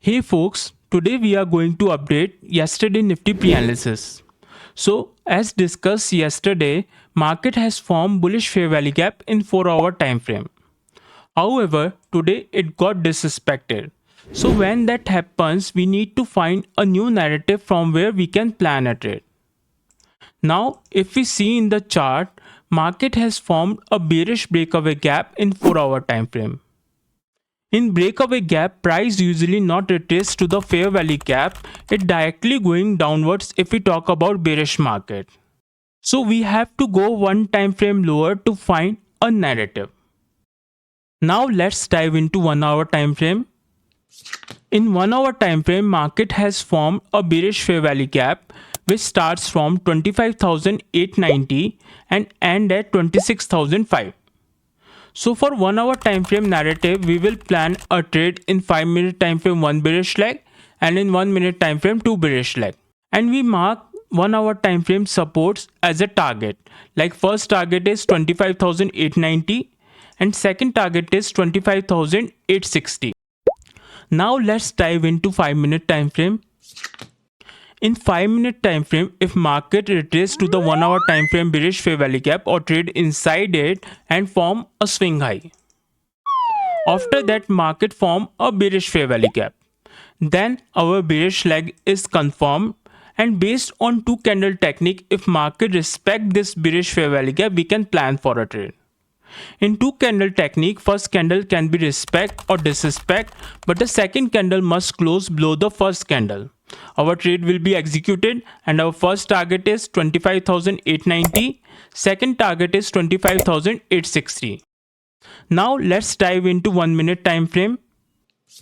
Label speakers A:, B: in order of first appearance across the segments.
A: Hey folks, today we are going to update yesterday Nifty pre-analysis. So, as discussed yesterday, market has formed bullish fair value gap in 4-hour time frame. However, today it got disrespected. So when that happens, we need to find a new narrative from where we can plan a trade. Now, if we see in the chart, market has formed a bearish breakaway gap in 4-hour time frame. In breakaway gap, price usually not retrace to the fair value gap, it directly going downwards if we talk about bearish market. So we have to go one time frame lower to find a narrative. Now let's dive into 1-hour time frame. In 1-hour time frame, market has formed a bearish fair value gap which starts from 25,890 and end at 26,005. So for 1-hour time frame narrative, we will plan a trade in 5-minute time frame 1 bearish leg and in 1-minute time frame 2 bearish leg. And we mark 1-hour time frame supports as a target. Like first target is 25,890 and second target is 25,860. Now let's dive into 5-minute time frame. In 5-minute time frame, if market retraces to the 1-hour time frame bearish fair value gap or trade inside it and form a swing high. After that, market form a bearish fair value gap. Then our bearish leg is confirmed, and based on 2 candle technique, if market respect this bearish fair value gap, we can plan for a trade. In 2 candle technique, first candle can be respect or disrespect, but the second candle must close below the first candle. Our trade will be executed and our first target is 25,890, second target is 25,860. Now let's dive into 1-minute time frame.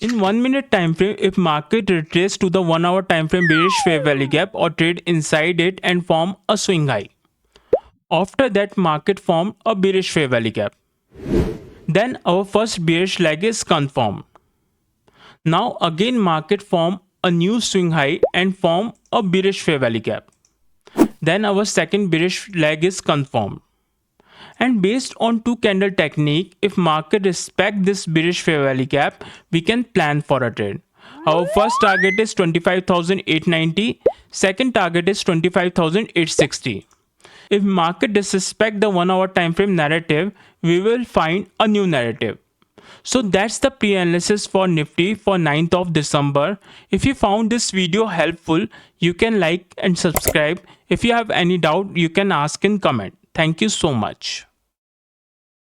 A: In 1-minute time frame, if market retraces to the 1-hour time frame bearish fair value gap or trade inside it and form a swing high. After that, market form a bearish fair value gap. Then our first bearish leg is confirmed. Now again market form a new swing high and form a bearish fair value gap. Then our second bearish leg is confirmed. And based on 2 candle technique, if market respect this bearish fair value gap, we can plan for a trade. Our first target is 25,890, second target is 25,860. If market disrespect the 1-hour time frame narrative, we will find a new narrative. So that's the pre-analysis for Nifty for 9th of December. If you found this video helpful, you can like and subscribe. If you have any doubt, you can ask in comment. Thank you so much.